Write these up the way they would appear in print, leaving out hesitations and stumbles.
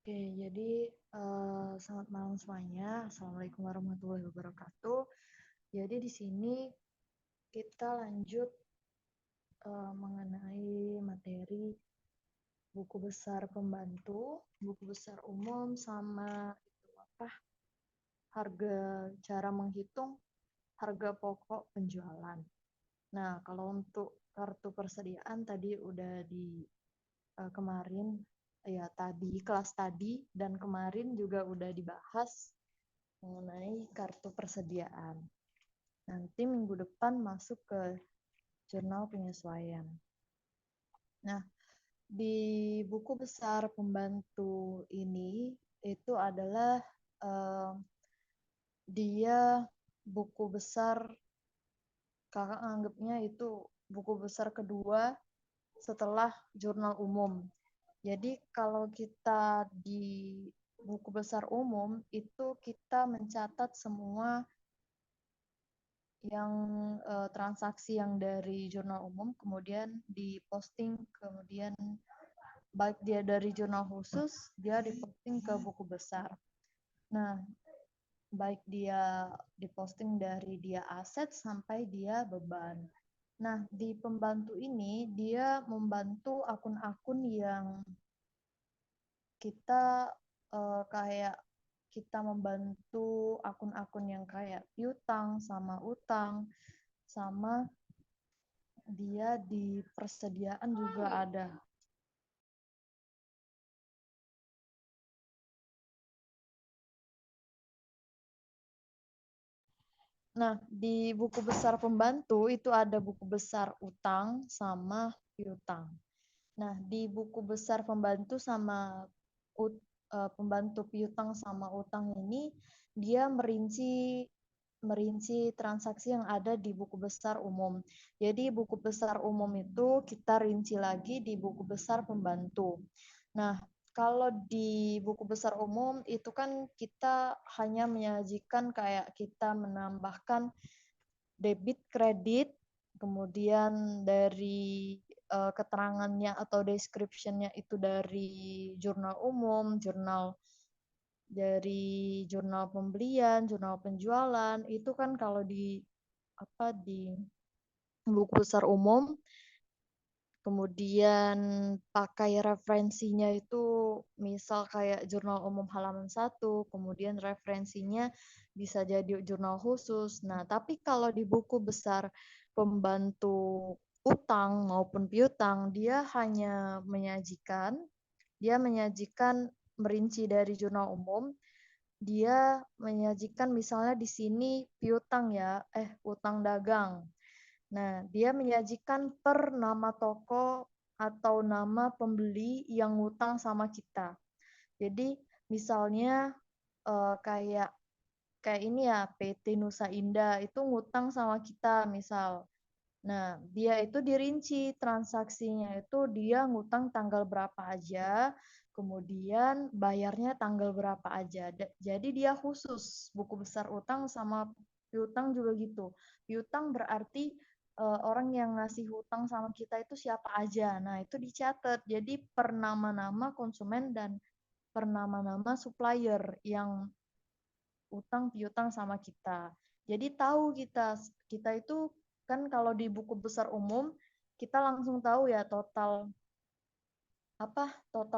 Oke, jadi selamat malam semuanya. Assalamualaikum warahmatullahi wabarakatuh. Jadi di sini kita lanjut mengenai materi buku besar pembantu, buku besar umum, sama itu apa? Harga cara menghitung harga pokok penjualan. Nah, kalau untuk kartu persediaan tadi udah di kemarin ya tadi kelas tadi dan kemarin juga udah dibahas mengenai kartu persediaan. Nanti minggu depan masuk ke jurnal penyesuaian. Nah, di buku besar pembantu ini itu adalah eh, dia buku besar, kakak anggapnya itu buku besar kedua setelah jurnal umum. Jadi kalau kita di buku besar umum itu kita mencatat semua yang transaksi yang dari jurnal umum kemudian diposting, kemudian baik dia dari jurnal khusus dia diposting ke buku besar. Nah, baik dia diposting dari dia aset sampai dia beban. Nah, di pembantu ini dia membantu akun-akun yang kita kayak kita membantu akun-akun yang kayak piutang sama utang, sama dia di persediaan juga ada. Nah, di buku besar pembantu itu ada buku besar utang sama piutang. Nah, di buku besar pembantu sama pembantu piutang sama utang ini dia merinci merinci transaksi yang ada di buku besar umum. Jadi buku besar umum itu kita rinci lagi di buku besar pembantu. Nah, kalau di buku besar umum itu kan kita hanya menyajikan kayak kita menambahkan debit kredit, kemudian dari keterangannya atau description-nya itu dari jurnal umum, jurnal pembelian, jurnal penjualan, itu kan kalau di buku besar umum, kemudian pakai referensinya itu misal kayak jurnal umum halaman 1, kemudian referensinya bisa jadi jurnal khusus. Nah, tapi kalau di buku besar pembantu utang maupun piutang, dia menyajikan merinci dari jurnal umum, dia menyajikan misalnya di sini piutang ya, utang dagang. Nah, dia menyajikan per nama toko atau nama pembeli yang ngutang sama kita. Jadi misalnya kayak kayak ini ya PT Nusa Indah itu ngutang sama kita misal. Nah, dia itu dirinci transaksinya itu dia ngutang tanggal berapa aja, kemudian bayarnya tanggal berapa aja. Jadi dia khusus buku besar utang sama piutang juga gitu. Piutang berarti orang yang ngasih hutang sama kita itu siapa aja. Nah, itu dicatat. Jadi per nama-nama konsumen dan per nama-nama supplier yang utang piutang sama kita. Jadi tahu kita kita itu kan kalau di buku besar umum kita langsung tahu ya total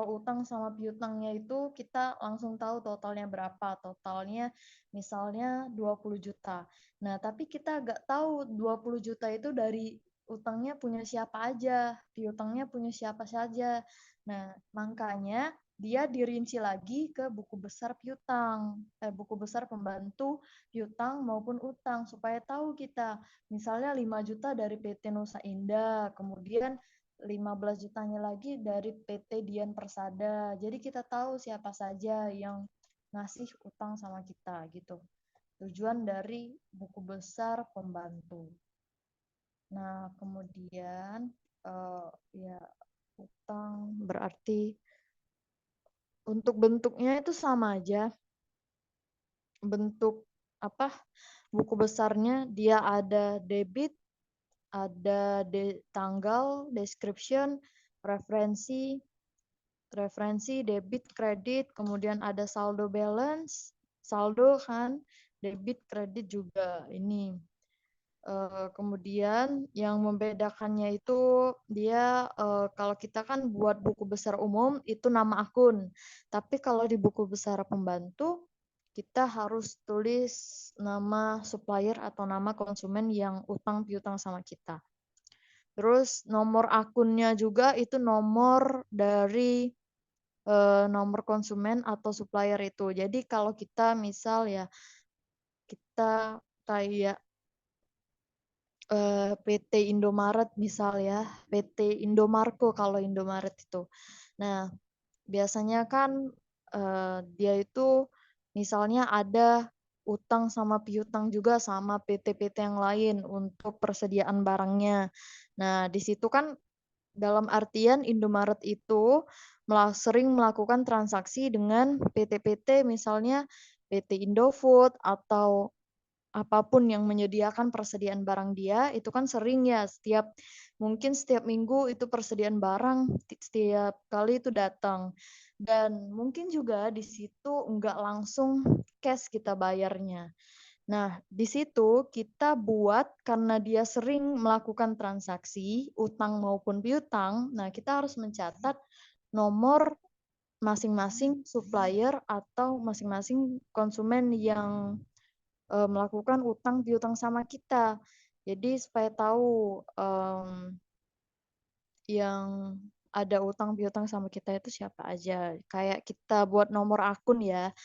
utang sama piutangnya itu kita langsung tahu totalnya berapa. Totalnya misalnya 20 juta. Nah, tapi kita nggak tahu 20 juta itu dari utangnya punya siapa aja, piutangnya punya siapa saja. Nah, makanya dia dirinci lagi ke buku besar piutang, buku besar pembantu piutang maupun utang supaya tahu kita. Misalnya 5 juta dari PT Nusa Indah, kemudian 15 jutanya lagi dari PT Dian Persada. Jadi kita tahu siapa saja yang ngasih utang sama kita gitu. Tujuan dari buku besar pembantu. Nah, kemudian ya utang berarti untuk bentuknya itu sama aja. Bentuk apa? Buku besarnya dia ada debit, ada tanggal, description, referensi, referensi debit, kredit, kemudian ada saldo balance, saldo kan, debit, kredit juga ini. Kemudian yang membedakannya itu dia kalau kita kan buat buku besar umum itu nama akun, tapi kalau di buku besar pembantu kita harus tulis nama supplier atau nama konsumen yang utang piutang sama kita. Terus nomor akunnya juga itu nomor dari nomor konsumen atau supplier itu. Jadi kalau kita misal ya kita kayak PT Indomaret misal ya, PT Indomarko kalau Indomaret itu. Nah, biasanya kan dia itu misalnya ada utang sama piutang juga sama PT-PT yang lain untuk persediaan barangnya. Nah, di situ kan dalam artian Indomaret itu sering melakukan transaksi dengan PT-PT misalnya PT Indofood atau apapun yang menyediakan persediaan barang dia itu kan sering ya mungkin setiap minggu itu persediaan barang setiap kali itu datang dan mungkin juga di situ enggak langsung cash kita bayarnya. Nah, di situ kita buat karena dia sering melakukan transaksi utang maupun piutang, nah kita harus mencatat nomor masing-masing supplier atau masing-masing konsumen yang melakukan utang piutang sama kita. Jadi supaya tahu yang ada utang piutang sama kita itu siapa aja. Kayak kita buat nomor akun ya.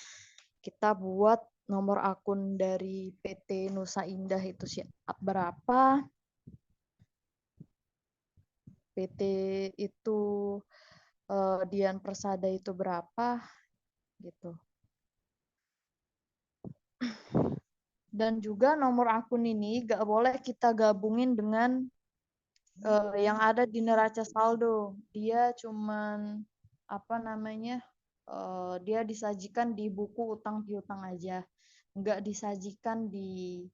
Kita buat nomor akun dari PT Nusa Indah itu berapa, PT itu Dian Persada itu berapa gitu. Dan juga nomor akun ini gak boleh kita gabungin dengan yang ada di neraca saldo. Dia cuman apa namanya? Dia disajikan di buku utang piutang aja. Nggak disajikan di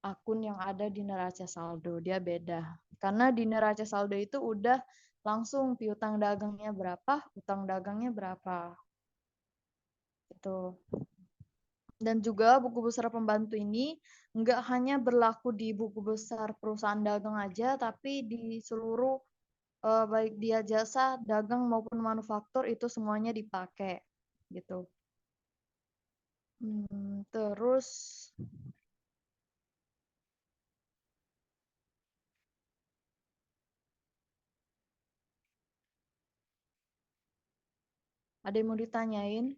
akun yang ada di neraca saldo. Dia beda. Karena di neraca saldo itu udah langsung piutang dagangnya berapa, utang dagangnya berapa. Itu. Dan juga buku besar pembantu ini nggak hanya berlaku di buku besar perusahaan dagang aja, tapi di seluruh baik dia jasa, dagang maupun manufaktur itu semuanya dipakai gitu. Terus ada yang mau ditanyain?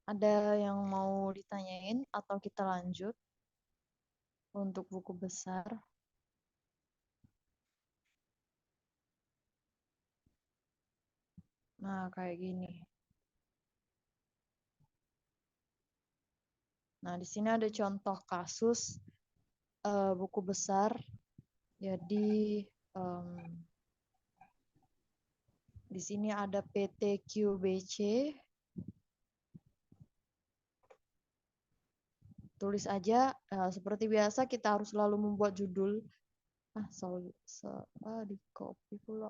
Ada yang mau ditanyain atau kita lanjut untuk buku besar? Nah, kayak gini. Nah, di sini ada contoh kasus buku besar. Jadi di sini ada PT QBC. Tulis aja seperti biasa kita harus selalu membuat judul. Di copy pula.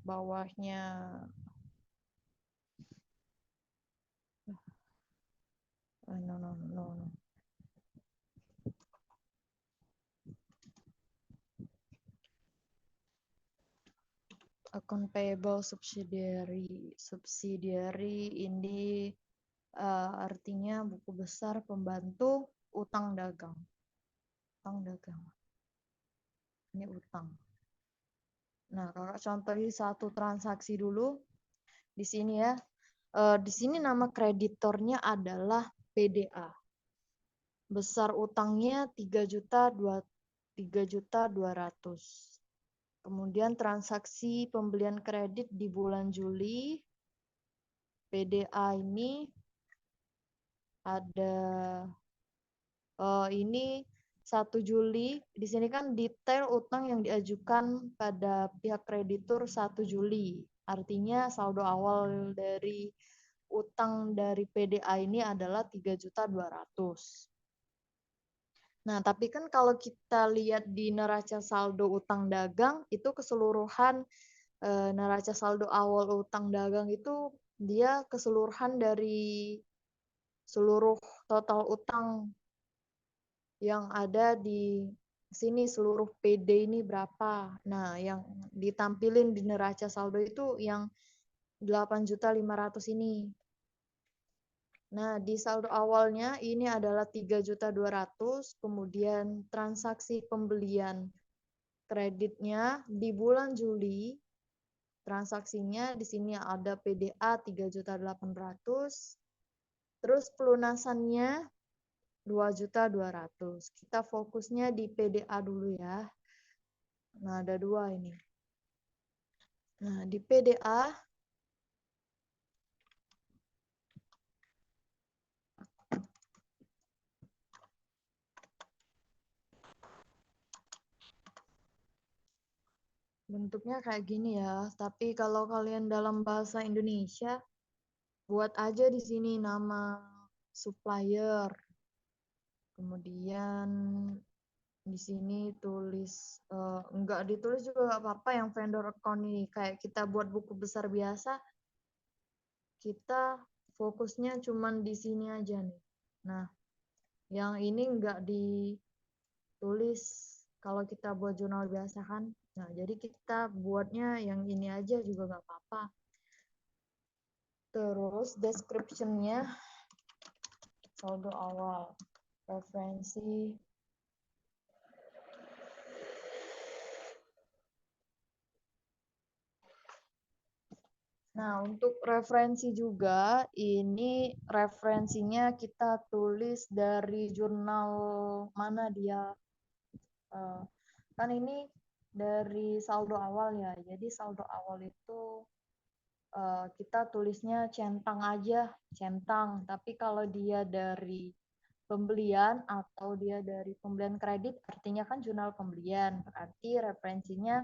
Bawahnya no. Account payable subsidiary ini artinya buku besar pembantu utang dagang. Ini utang. Nah, kakak contohin satu transaksi dulu di sini ya. Di sini nama kreditornya adalah PDA. Besar utangnya 3.200.000. Kemudian transaksi pembelian kredit di bulan Juli, PDA ini Ada ini 1 Juli, di sini kan detail utang yang diajukan pada pihak kreditur 1 Juli. Artinya saldo awal dari utang dari PDA ini adalah 3.200.000. Nah, tapi kan kalau kita lihat di neraca saldo utang dagang itu keseluruhan neraca saldo awal utang dagang itu dia keseluruhan dari seluruh total utang yang ada di sini, seluruh PD ini berapa. Nah, yang ditampilin di neraca saldo itu yang 8.500.000 ini. Nah, di saldo awalnya ini adalah 3.200.000, kemudian transaksi pembelian kreditnya di bulan Juli, transaksinya di sini ada PDA 3.800.000, terus pelunasannya 2.200.000. Kita fokusnya di PDA dulu ya. Nah, ada 2 ini. Nah, di PDA bentuknya kayak gini ya, tapi kalau kalian dalam bahasa Indonesia buat aja di sini nama supplier. Kemudian di sini tulis enggak ditulis juga nggak apa-apa, yang vendor account ini kayak kita buat buku besar biasa, kita fokusnya cuman di sini aja nih. Nah, yang ini enggak ditulis kalau kita buat jurnal biasa kan. Nah, jadi kita buatnya yang ini aja juga nggak apa-apa. Terus description-nya saldo awal, referensi. Nah, untuk referensi juga, ini referensinya kita tulis dari jurnal mana dia. Kan ini dari saldo awal ya, jadi saldo awal itu kita tulisnya centang aja, centang. Tapi kalau dia dari pembelian atau dia dari pembelian kredit, artinya kan jurnal pembelian. Berarti referensinya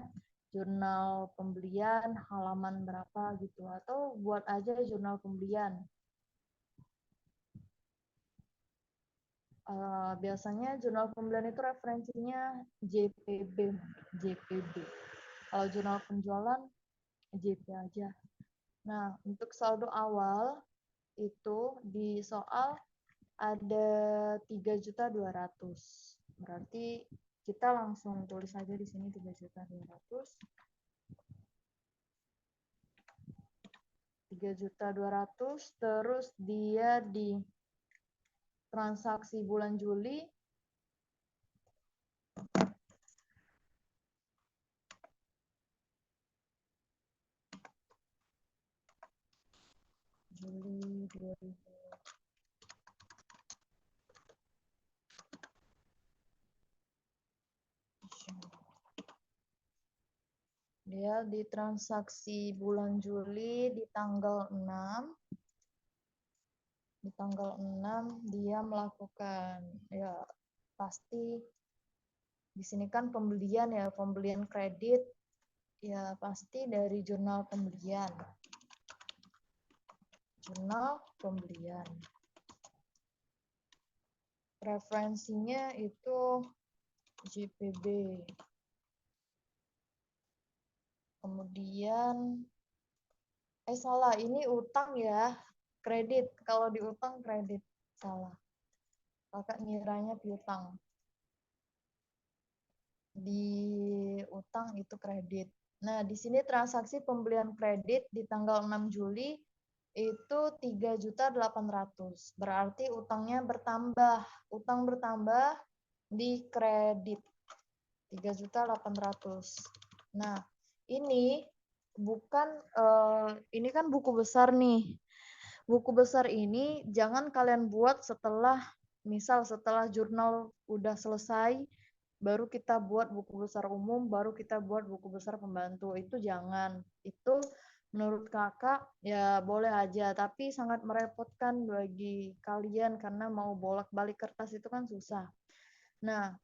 jurnal pembelian halaman berapa gitu. Atau buat aja jurnal pembelian. Biasanya jurnal pembelian itu referensinya JPB. JPB. Kalau jurnal penjualan, JP aja. Nah, untuk saldo awal itu di soal ada 3.200.000. Berarti kita langsung tulis aja di sini 3.200.000. 3.200.000, terus dia di transaksi bulan Juli Juli 2000. Dia di transaksi bulan Juli di tanggal 6. Di tanggal 6 dia melakukan, ya pasti di sini kan pembelian ya, pembelian kredit, ya pasti dari jurnal pembelian. Jurnal pembelian. Referensinya itu JPB. Kemudian salah, ini utang ya, kredit. Kalau di utang kredit, salah. Kakak ngiranya piutang. Di utang itu kredit. Nah, di sini transaksi pembelian kredit di tanggal 6 Juli itu 3.800.000. Berarti utangnya bertambah. Utang bertambah di kredit 3.800.000. Nah, ini bukan ini kan buku besar nih. Buku besar ini jangan kalian buat setelah setelah jurnal udah selesai baru kita buat buku besar umum, baru kita buat buku besar pembantu. Itu jangan. Itu Menurut kakak, ya boleh aja, tapi sangat merepotkan bagi kalian karena mau bolak-balik kertas itu kan susah. Nah,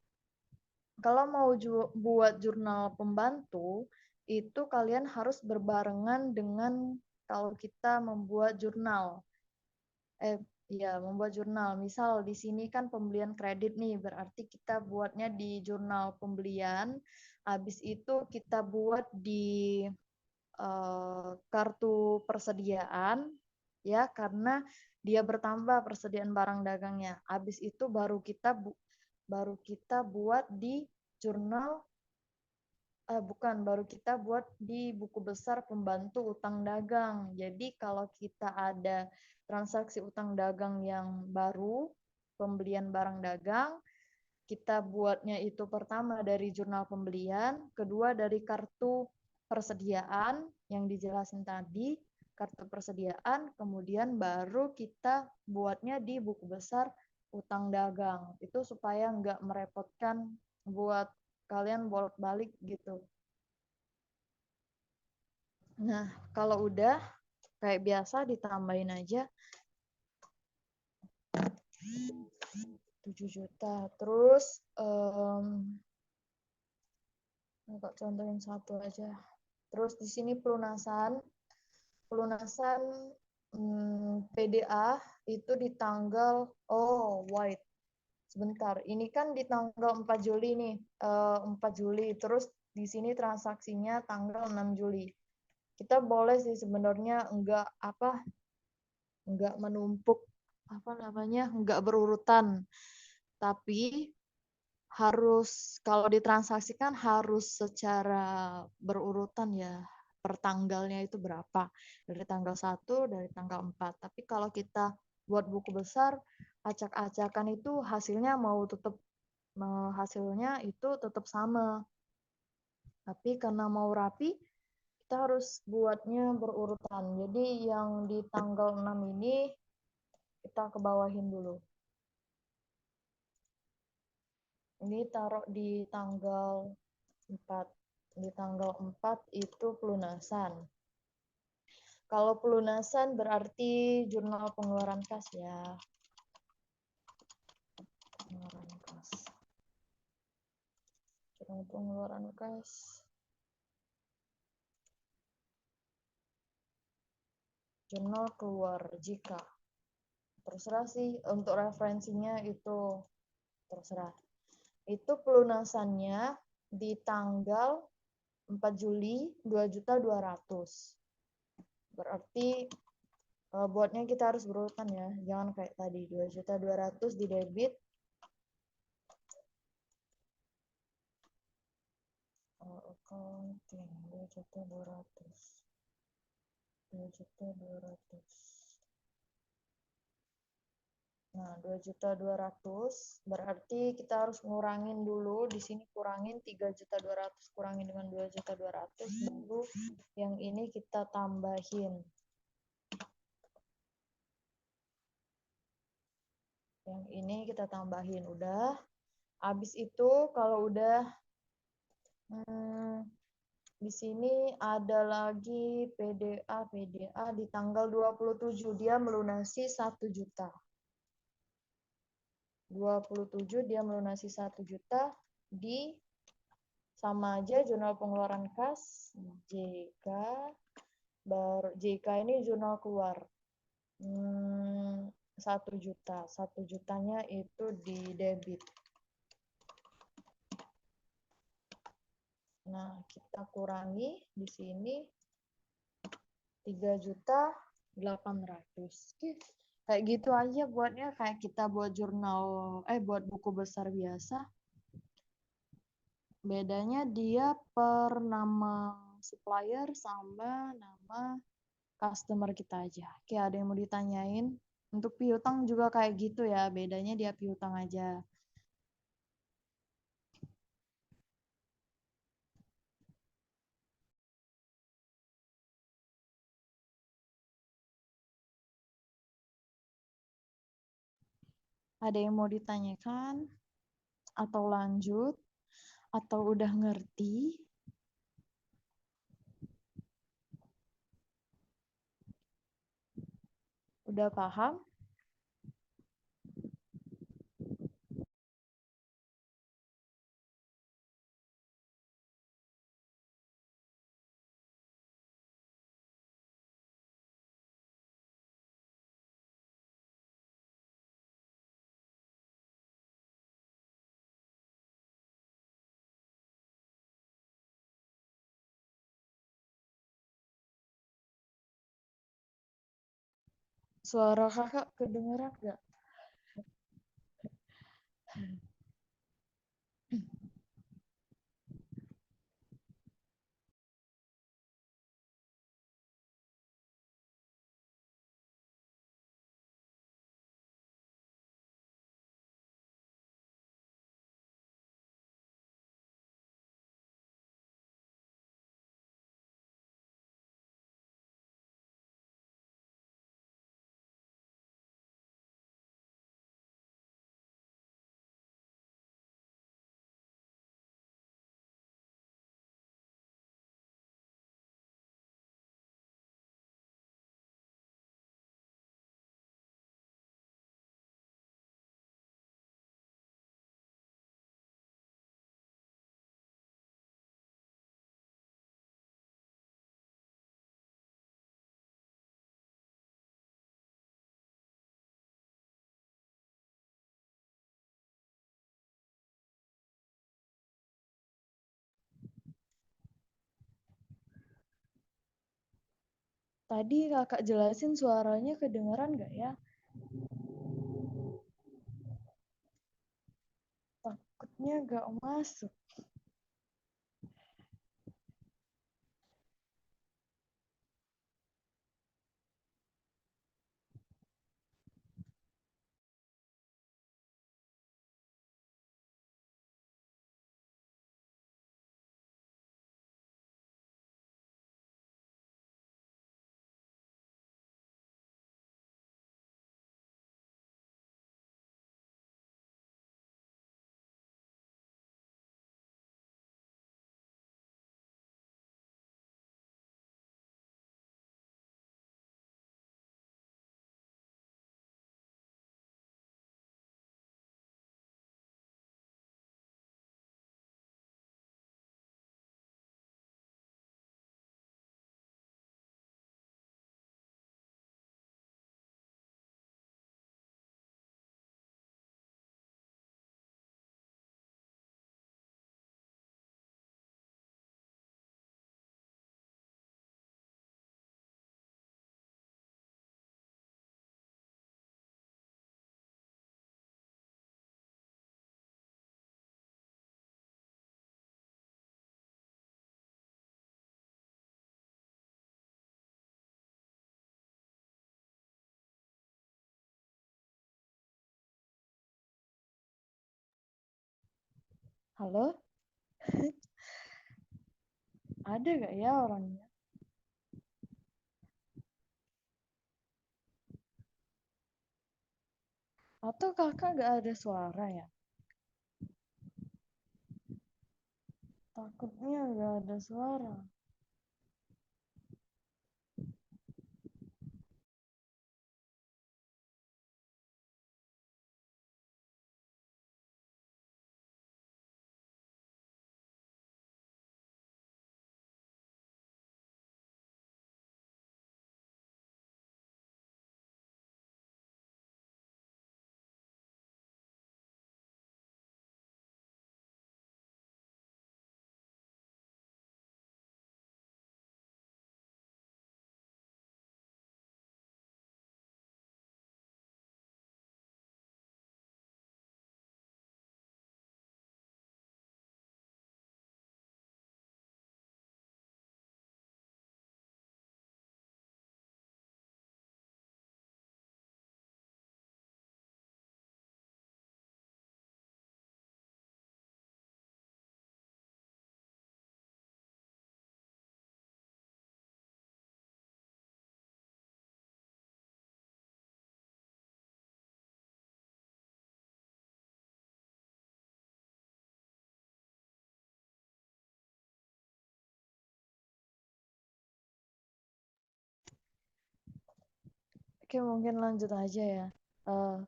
kalau mau buat jurnal pembantu, itu kalian harus berbarengan dengan kalau kita membuat jurnal. Ya, membuat jurnal. Misal di sini kan pembelian kredit nih, berarti kita buatnya di jurnal pembelian. Habis itu kita buat di kartu persediaan, ya, karena dia bertambah persediaan barang dagangnya. Habis itu baru kita buat di jurnal baru kita buat di buku besar pembantu utang dagang. Jadi kalau kita ada transaksi utang dagang yang baru, pembelian barang dagang, kita buatnya itu pertama dari jurnal pembelian, kedua dari kartu persediaan yang dijelasin tadi, kartu persediaan, kemudian baru kita buatnya di buku besar utang dagang. Itu supaya nggak merepotkan buat kalian bolak-balik gitu. Nah, kalau udah kayak biasa ditambahin aja 7 juta. Terus contohin satu aja. Terus di sini pelunasan PDA itu di tanggal wait. Sebentar, ini kan di tanggal 4 Juli nih, 4 Juli. Terus di sini transaksinya tanggal 6 Juli. Kita boleh sih sebenarnya enggak menumpuk enggak berurutan. Tapi harus kalau ditransaksikan harus secara berurutan ya. Per tanggalnya itu berapa? Dari tanggal 1, dari tanggal 4. Tapi kalau kita buat buku besar, acak-acakan itu hasilnya itu tetap sama. Tapi karena mau rapi, kita harus buatnya berurutan. Jadi yang di tanggal 6 ini kita kebawahin dulu. Ini taruh di tanggal 4. Di tanggal 4 itu pelunasan. Kalau pelunasan berarti jurnal pengeluaran kas ya. Pengeluaran kas. Jurnal pengeluaran kas. Jurnal keluar jika. Terserah sih untuk referensinya itu terserah. Itu pelunasannya di tanggal 4 Juli 2.200.000. Berarti buatnya kita harus berurutan ya. Jangan kayak tadi 2.200.000 di debit. Accounting 2.200.000. 2.200.000. Nah, 2.200.000 berarti kita harus ngurangin dulu. Di sini kurangin 3.200.000 kurangin dengan 2.200.000 baru yang ini kita tambahin. Yang ini kita tambahin udah. Habis itu kalau udah di sini ada lagi PDA di tanggal 27 dia melunasi 1 juta. 27 dia melunasi 1 juta di sama aja jurnal pengeluaran kas JK ini jurnal keluar 1 juta. 1 jutanya itu di debit. Nah, kita kurangi di sini 3.800.000. Kayak gitu aja buatnya, kayak kita buat buat buku besar biasa. Bedanya dia per nama supplier sama nama customer kita aja. Oke, ada yang mau ditanyain? Untuk piutang juga kayak gitu ya, bedanya dia piutang aja. Ada yang mau ditanyakan? Atau lanjut? Atau udah ngerti? Udah paham? Suara kakak kedengeran nggak? Tadi kakak jelasin suaranya kedengeran nggak ya? Takutnya nggak masuk. Halo? Ada nggak ya orangnya? Atau kakak nggak ada suara ya? Takutnya nggak ada suara. Oke, mungkin lanjut aja ya. Eh,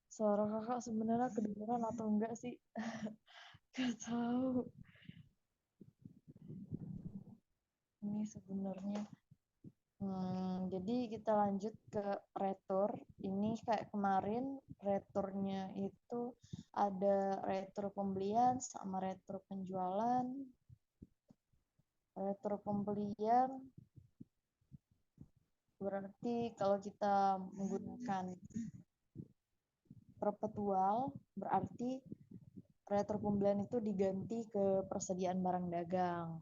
suara kakak sebenarnya kedengeran atau enggak sih? Gak tahu. Ini sebenarnya. Jadi kita lanjut ke retur. Ini kayak kemarin returnya itu ada retur pembelian sama retur penjualan. Retur pembelian berarti kalau kita menggunakan perpetual berarti retur pembelian itu diganti ke persediaan barang dagang.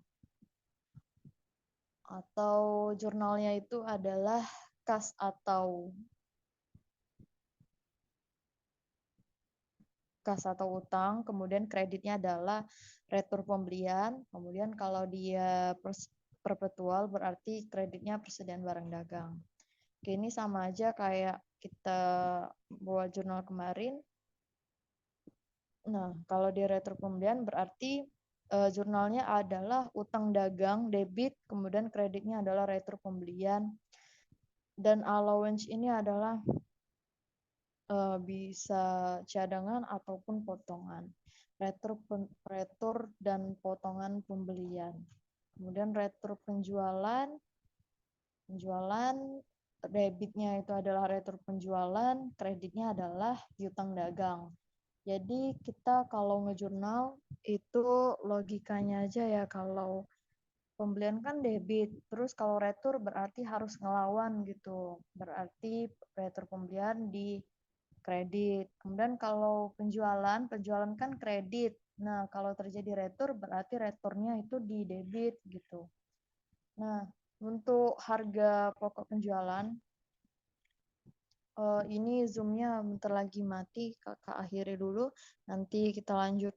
Atau jurnalnya itu adalah kas atau utang, kemudian kreditnya adalah retur pembelian, kemudian kalau dia perpetual berarti kreditnya persediaan barang dagang. Oke, ini sama aja kayak kita buat jurnal kemarin. Nah, kalau di retur pembelian berarti jurnalnya adalah utang dagang, debit, kemudian kreditnya adalah retur pembelian. Dan allowance ini adalah bisa cadangan ataupun potongan. Retur dan potongan pembelian. Kemudian retur penjualan debitnya itu adalah retur penjualan, kreditnya adalah piutang dagang. Jadi kita kalau ngejurnal itu logikanya aja ya, kalau pembelian kan debit, terus kalau retur berarti harus ngelawan gitu. Berarti retur pembelian di kredit. Kemudian kalau penjualan kan kredit. Nah, kalau terjadi retur berarti returnya itu di debit gitu. Nah, untuk harga pokok penjualan, ini zoomnya bentar lagi mati, kakak akhiri dulu, nanti kita lanjut